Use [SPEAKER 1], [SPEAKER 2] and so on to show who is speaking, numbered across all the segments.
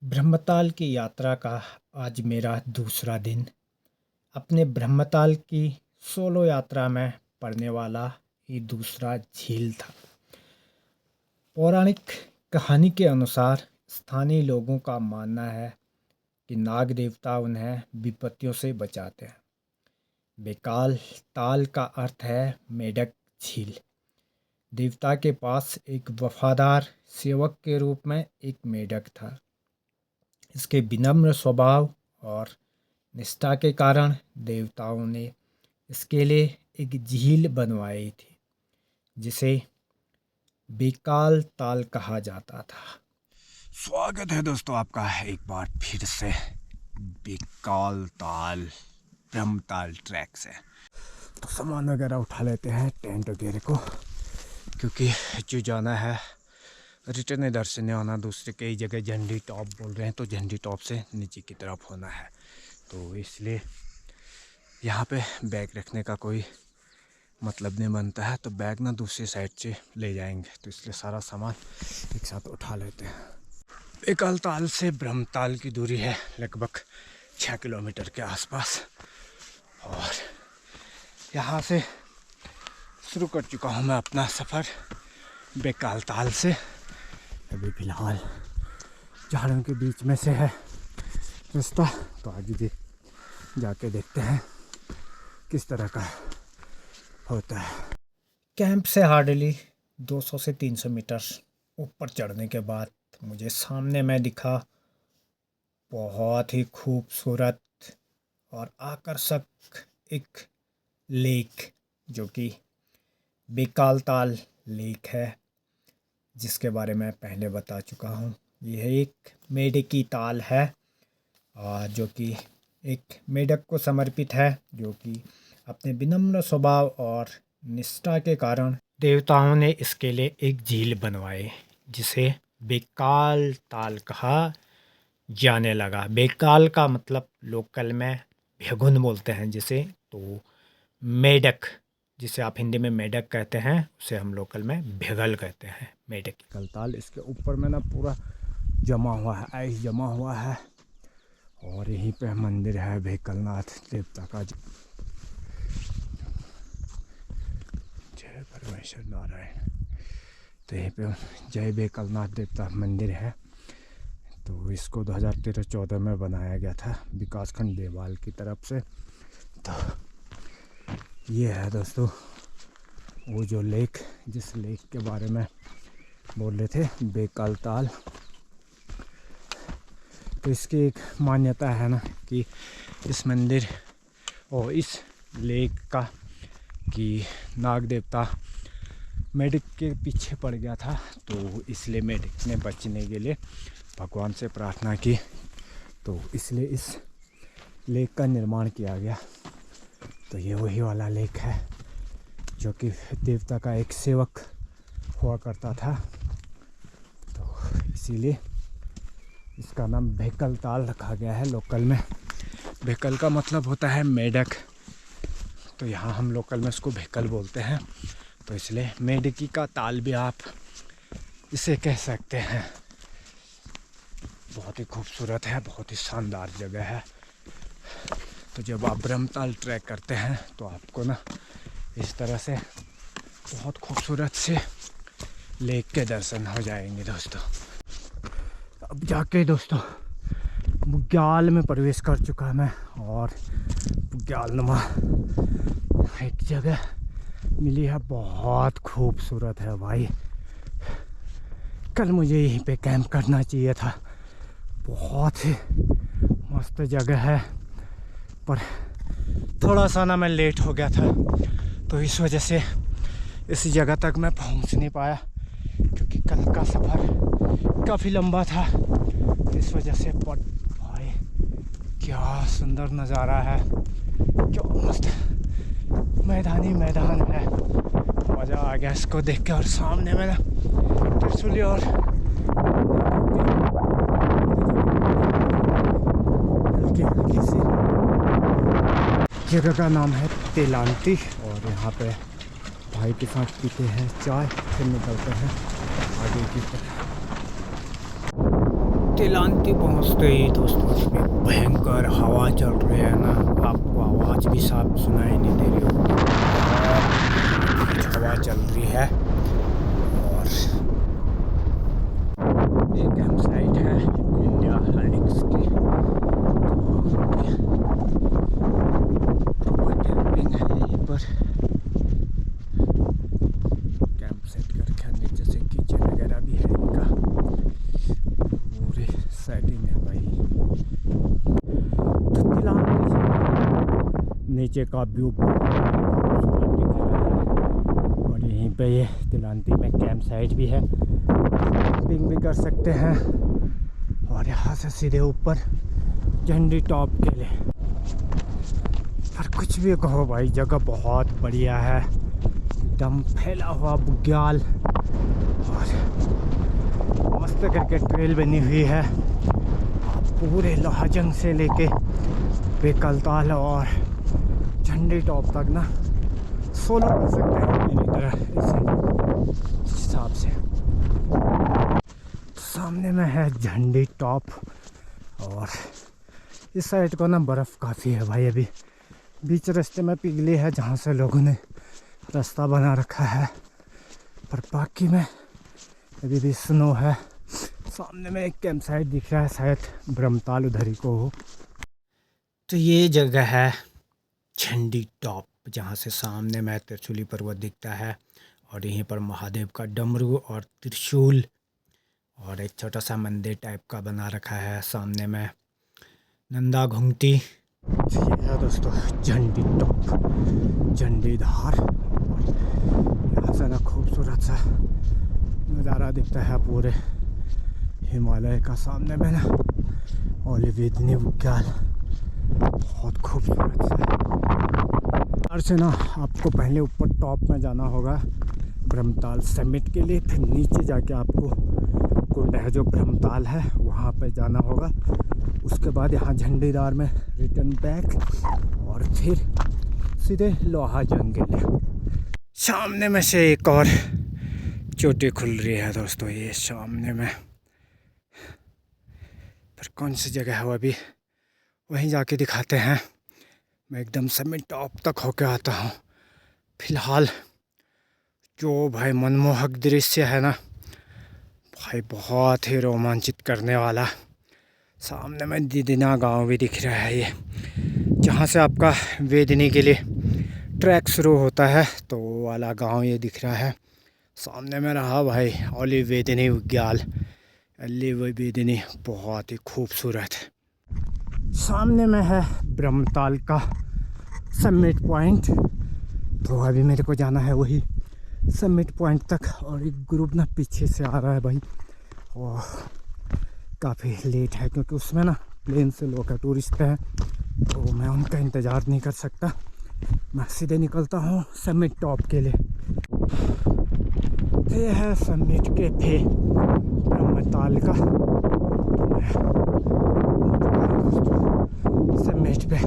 [SPEAKER 1] ब्रह्मताल की यात्रा का आज मेरा दूसरा दिन। अपने ब्रह्मताल की सोलो यात्रा में पड़ने वाला ये दूसरा झील था। पौराणिक कहानी के अनुसार स्थानीय लोगों का मानना है कि नाग देवता उन्हें विपत्तियों से बचाते हैं। बेकाल ताल का अर्थ है मेढक झील। देवता के पास एक वफादार सेवक के रूप में एक मेढक था। इसके विनम्र स्वभाव और निष्ठा के कारण देवताओं ने इसके लिए एक झील बनवाई थी, जिसे बेकाल ताल कहा जाता था। स्वागत है दोस्तों आपका एक बार फिर से बेकाल ताल ब्रह्मताल ट्रैक से। तो सामान वगैरह उठा लेते हैं, टेंट वगैरह को, क्योंकि जो जाना है रिटर्न इधर से नहीं आना। दूसरे कई जगह झंडी टॉप बोल रहे हैं, तो झंडी टॉप से नीचे की तरफ होना है, तो इसलिए यहाँ पे बैग रखने का कोई मतलब नहीं बनता है। तो बैग ना दूसरी साइड से ले जाएंगे, तो इसलिए सारा सामान एक साथ उठा लेते हैं। बेकाल ताल से ब्रह्मताल की दूरी है लगभग 6 किलोमीटर के आसपास, और यहाँ से शुरू कर चुका हूँ मैं अपना सफ़र बेकाल ताल से। अभी फिलहाल झाड़ों के बीच में से है रास्ता, तो आगे जाके देखते हैं किस तरह का होता है। कैंप से हार्डली 200 से 300 मीटर ऊपर चढ़ने के बाद मुझे सामने में दिखा बहुत ही खूबसूरत और आकर्षक एक लेक, जो कि बेकाल ताल लेक है, जिसके बारे में पहले बता चुका हूँ। यह एक मेढक की ताल है, जो कि एक मेढक को समर्पित है, जो कि अपने विनम्र स्वभाव और निष्ठा के कारण देवताओं ने इसके लिए एक झील बनवाई, जिसे बेकाल ताल कहा जाने लगा। बेकाल का मतलब लोकल में भेगुन बोलते हैं जिसे, तो मेढक जिसे आप हिंदी में मेढक कहते हैं, उसे हम लोकल में भेगल कहते हैं। मेढक की कलताल, इसके ऊपर में ना पूरा जमा हुआ है, आइस जमा हुआ है, और यहीं पे मंदिर है भेकलनाथ देवता का। जय परमेश्वर नारायण। तो यहीं पे जय बेकलनाथ देवता मंदिर है। तो इसको 2013-14 में बनाया गया था विकासखंड देवाल की तरफ से। तो ये है दोस्तों वो जो लेक, जिस लेक के बारे में बोल रहे थे, बेकाल ताल। तो इसकी एक मान्यता है ना कि इस मंदिर और इस लेक का कि नाग देवता मेढक के पीछे पड़ गया था, तो इसलिए मेढक ने बचने के लिए भगवान से प्रार्थना की, तो इसलिए इस लेक का निर्माण किया गया। तो ये वही वाला लेक है जो कि देवता का एक सेवक हुआ करता था, तो इसीलिए इसका नाम भेकल ताल रखा गया है लोकल में। भेकल का मतलब होता है मेढक, तो यहाँ हम लोकल में इसको भेकल बोलते हैं, तो इसलिए मेढकी का ताल भी आप इसे कह सकते हैं। बहुत ही खूबसूरत है, बहुत ही शानदार जगह है। तो जब आप ब्रह्मताल ट्रैक करते हैं तो आपको ना इस तरह से बहुत खूबसूरत से लेक के दर्शन हो जाएंगे दोस्तों। अब जाके दोस्तों बुग्याल में प्रवेश कर चुका मैं, और बुग्याल नुमा एक जगह मिली है, बहुत खूबसूरत है भाई। कल मुझे यहीं पे कैंप करना चाहिए था, बहुत ही मस्त जगह है, पर थोड़ा सा ना मैं लेट हो गया था, तो इस वजह से इस जगह तक मैं पहुंच नहीं पाया, क्योंकि कल का सफ़र काफ़ी लंबा था, इस वजह से। पर भाई क्या सुंदर नज़ारा है, क्या मस्त मैदान है, मज़ा आ गया इसको देख के। और सामने में ना त्रिशूली और हल्की सी जगह का नाम है तेलांती, और यहाँ पे भाई के साथ पीते हैं चाय, फिर निकलते हैं आगे की तरफ। तिलांती पहुंचते ही दोस्तों इतनी भयंकर हवा चल रही है ना, आपको आवाज़ भी साफ सुनाई नहीं दे रही होगी। हवा चल रही है और ये कैंप साइट है इंडिया हाइक्स की। कैंपिंग है यहीं पर, कैंप सेट करके नीचे से किचन वगैरह भी है इनका, पूरी सेटिंग है भाई। तो नीचे का व्यू खूबसूरत दिख रहा है और यहीं पे ये तिलांती में कैंप साइट भी है, कैंपिंग भी कर सकते हैं। और यहाँ से सीधे ऊपर झंडी टॉप के लिए। पर कुछ भी कहो भाई, जगह बहुत बढ़िया है, एकदम फैला हुआ बुग्याल और मस्त करके ट्रेल बनी हुई है। आप पूरे लोहाजंग से लेके बेकलताल और झंडी टॉप तक ना सोलो कर सकते हैं मेरी तरह इस हिसाब से। सामने में है झंडी टॉप और इस साइड को ना बर्फ़ काफ़ी है भाई। अभी बीच रास्ते में पिघली है जहाँ से लोगों ने रास्ता बना रखा है, पर बाकी में अभी भी स्नो है। सामने में एक कैंप साइट दिख रहा है, शायद ब्रह्मताल उधर ही को हो। तो ये जगह है झंडी टॉप, जहाँ से सामने में त्रिशूली पर्वत दिखता है और यहीं पर महादेव का डमरू और त्रिशूल और एक छोटा सा मंदिर टाइप का बना रखा है। सामने में नंदा घुंगटी। ये है दोस्तों झंडी टॉप, झंडी धार। यहाँ से ना खूबसूरत सा नज़ारा दिखता है पूरे हिमालय का। सामने में ना ओलिवेदनी बुग्याल, बहुत खूबसूरत सा। और से ना आपको पहले ऊपर टॉप में जाना होगा ब्रह्मताल समिट के लिए, फिर नीचे जाके आपको कुंड है जो ब्रह्मताल है वहाँ पे जाना होगा। उसके बाद यहाँ झंडीदार में रिटर्न बैक और फिर सीधे लोहाजंग के लिए। सामने में से एक और चोटी खुल रही है दोस्तों, ये सामने में। पर कौन सी जगह है वो अभी वहीं जाके दिखाते हैं। मैं एकदम समिट टॉप तक होके आता हूँ। फिलहाल जो भाई मनमोहक दृश्य है ना भाई, बहुत ही रोमांचित करने वाला। सामने में दीदिना गांव भी दिख रहा है, ये जहाँ से आपका वेदनी के लिए ट्रैक शुरू होता है, तो वो वाला गांव ये दिख रहा है। सामने में रहा भाई ओलिवेदनी बुग्याल, ओलिवेदनी, बहुत ही खूबसूरत। सामने में है ब्रह्मताल का समिट पॉइंट, तो अभी मेरे को जाना है वही समिट पॉइंट तक। और एक ग्रुप ना पीछे से आ रहा है भाई, और काफ़ी लेट है क्योंकि उसमें ना प्लेन से लोग हैं, टूरिस्ट हैं, तो मैं उनका इंतज़ार नहीं कर सकता। मैं सीधे निकलता हूँ समिट टॉप के लिए। ये है समिट के फे ब्रह्मताल का। समिट पे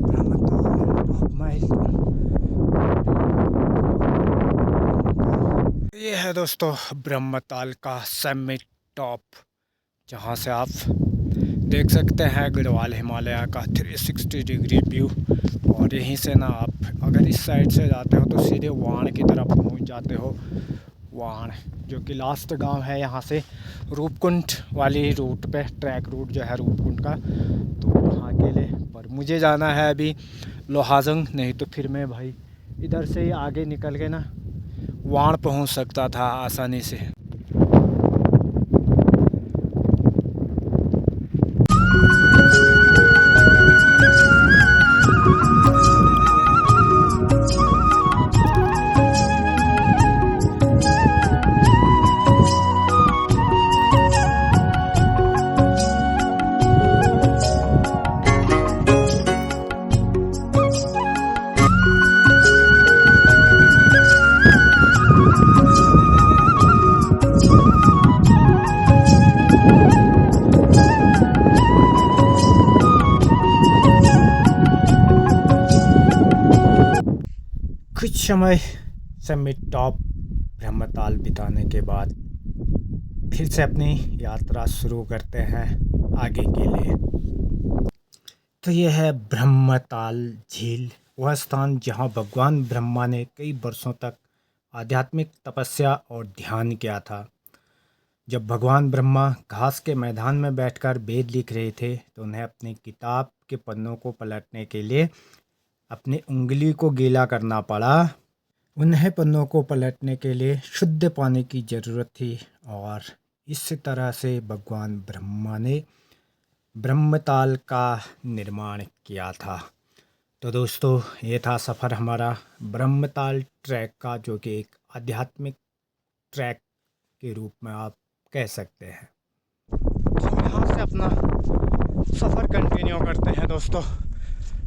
[SPEAKER 1] ब्रह्मताल टॉप माइलस्टोन। ये है दोस्तों ब्रह्मताल का समिट टॉप, जहाँ से आप देख सकते हैं गढ़वाल हिमालय का 360 डिग्री व्यू। और यहीं से ना आप अगर इस साइड से जाते हो तो सीधे वाण की तरफ पहुँच जाते हो। वाण जो कि लास्ट गांव है यहाँ से, रूपकुंड वाली रूट पे, ट्रैक रूट जो है रूपकुंड का, तो वहाँ के लिए। पर मुझे जाना है अभी लोहाजंग, नहीं तो फिर मैं भाई इधर से ही आगे निकल के ना वाण पहुँच सकता था आसानी से। कुछ समय समिट टॉप ब्रह्मताल बिताने के बाद फिर से अपनी यात्रा शुरू करते हैं आगे के लिए। तो यह है ब्रह्मताल झील, वह स्थान जहाँ भगवान ब्रह्मा ने कई वर्षों तक आध्यात्मिक तपस्या और ध्यान किया था। जब भगवान ब्रह्मा घास के मैदान में बैठकर वेद लिख रहे थे तो उन्हें अपनी किताब के पन्नों को पलटने के लिए अपनी उंगली को गीला करना पड़ा। उन्हें पन्नों को पलटने के लिए शुद्ध पानी की ज़रूरत थी और इस तरह से भगवान ब्रह्मा ने ब्रह्मताल का निर्माण किया था। तो दोस्तों, ये था सफ़र हमारा ब्रह्मताल ट्रैक का, जो कि एक आध्यात्मिक ट्रैक के रूप में आप कह सकते हैं। तो यहाँ से अपना सफ़र कंटिन्यू करते हैं दोस्तों।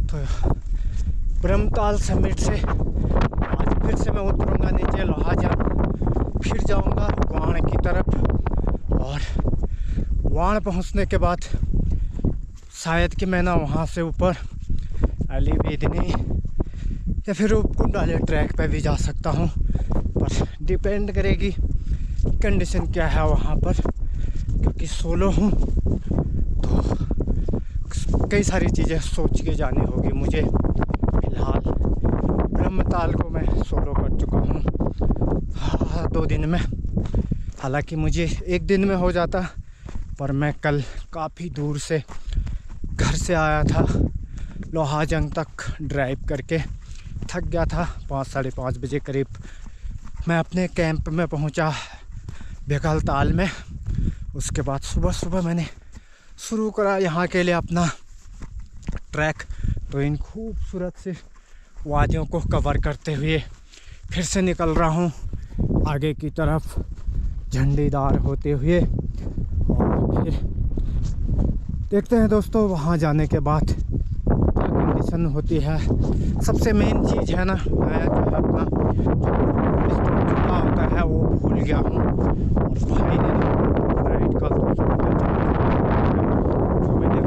[SPEAKER 1] तो ब्रह्मताल समिट से आज फिर से मैं उतरूँगा नीचे लोहाजंग, फिर जाऊँगा वाण की तरफ और वाण पहुँचने के बाद शायद कि मैं ना वहाँ से ऊपर अली बेदनी या फिर रूपकुंड वाले ट्रैक पे भी जा सकता हूँ, पर डिपेंड करेगी कंडीशन क्या है वहाँ पर, क्योंकि सोलो हूँ तो कई सारी चीज़ें सोच के जानी होगी मुझे। फ़िलहाल ब्रह्मताल को मैं सोलो कर चुका हूँ 2 दिन में, हालांकि मुझे 1 दिन में हो जाता, पर मैं कल काफ़ी दूर से घर से आया था, लोहाजंग तक ड्राइव करके थक गया था। 5 साढ़े 5 बजे करीब मैं अपने कैंप में पहुंचा बेकाल ताल में। उसके बाद सुबह सुबह मैंने शुरू करा यहाँ के लिए अपना ट्रैक। तो इन खूबसूरत से वादियों को कवर करते हुए फिर से निकल रहा हूँ आगे की तरफ, झंडीदार होते हुए। और फिर देखते हैं दोस्तों वहाँ जाने के बाद क्या कंडीशन होती है। सबसे मेन चीज़ है ना, मैं जो है अपना चुका होता है वो भूल गया हूँ, और भाई ने राइड का 200 जो मैंने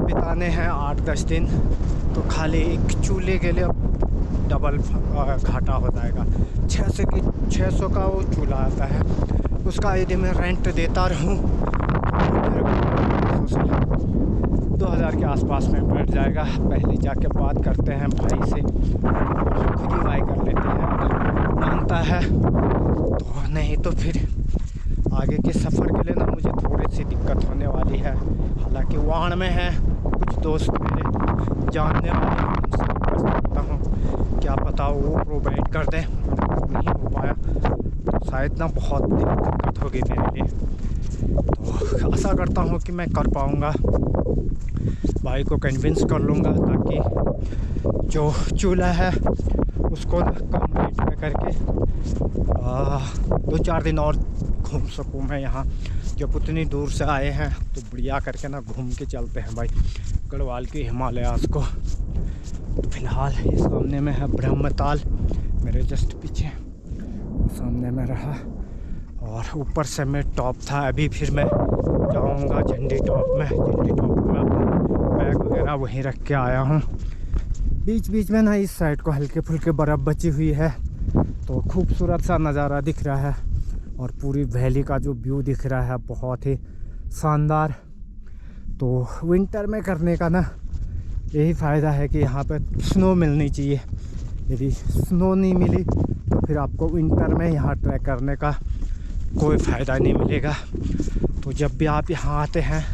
[SPEAKER 1] बिताने हैं 8-10 दिन, तो खाली एक चूल्हे के लिए डबल घाटा हो जाएगा। 600 का वो चूल्हा आता है, उसका यदि मैं रेंट देता रहूँ तो 2000 के आसपास में बैठ जाएगा। पहले जाके बात करते हैं भाई से, खुद ही बाई कर लेते हैं, अगर मानता है तो, नहीं तो फिर आगे के सफ़र के लिए ना मुझे थोड़ी सी दिक्कत होने वाली है। हालांकि वाण में है कुछ दोस्त मेरे जानने वाले, उनसे रिक्वेस्ट करता हूँ, क्या पता वो प्रोवाइड कर दें। नहीं हो पाया तो शायद ना बहुत दिक्कत होगी मेरे लिए, तो आशा करता हूँ कि मैं कर पाऊँगा, भाई को कन्विंस कर लूँगा, ताकि जो चूल्हा है उसको कम रेट में करके 2-4 दिन और घूम सकूँ मैं यहाँ। जब उतनी दूर से आए हैं तो बढ़िया करके ना घूम के चलते हैं भाई गढ़वाल के हिमालयास को। तो फिलहाल ये सामने में है ब्रह्मताल, मेरे जस्ट पीछे सामने में रहा, और ऊपर से मैं टॉप था। अभी फिर मैं जाऊंगा झंडी टॉप में। झंडी टॉप में बैग वगैरह वहीं रख के आया हूँ। बीच बीच में ना इस साइड को हल्के फुल्के बर्फ़ बची हुई है, तो खूबसूरत सा नज़ारा दिख रहा है, और पूरी वैली का जो व्यू दिख रहा है बहुत ही शानदार। तो विंटर में करने का ना यही फ़ायदा है कि यहाँ पे स्नो मिलनी चाहिए। यदि स्नो नहीं मिली तो फिर आपको विंटर में यहाँ ट्रैक करने का कोई फ़ायदा नहीं मिलेगा। तो जब भी आप यहाँ आते हैं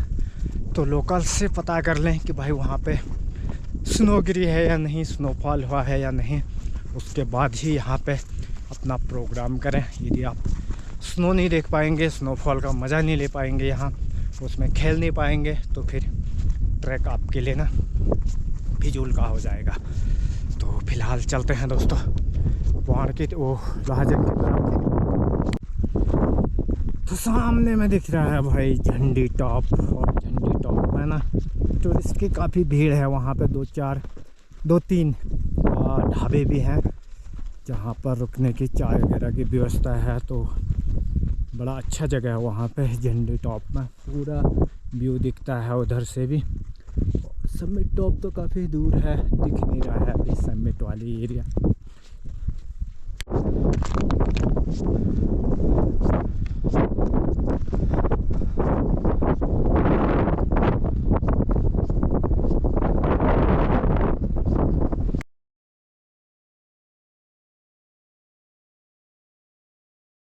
[SPEAKER 1] तो लोकल से पता कर लें कि भाई वहाँ पे स्नो गिरी है या नहीं, स्नोफॉल हुआ है या नहीं, उसके बाद ही यहाँ पे अपना प्रोग्राम करें। यदि आप स्नो नहीं देख पाएंगे, स्नोफॉल का मज़ा नहीं ले पाएंगे, यहाँ उसमें खेल नहीं पाएंगे, तो फिर ट्रैक आपके लिए ना फिजूल का हो जाएगा। तो फिलहाल चलते हैं दोस्तों पहाड़ की वो लोहाजंग की तरफ। तो सामने में दिख रहा है भाई झंडी टॉप, और झंडी टॉप में ना टूरिस्ट की काफ़ी भीड़ है। वहाँ पे 2-3 ढाबे भी हैं जहाँ पर रुकने की चाय वगैरह की व्यवस्था है। तो बड़ा अच्छा जगह है वहाँ पे झंडी टॉप में, पूरा व्यू दिखता है उधर से भी। समिट टॉप तो काफ़ी दूर है, दिख नहीं रहा है अभी समिट वाली एरिया।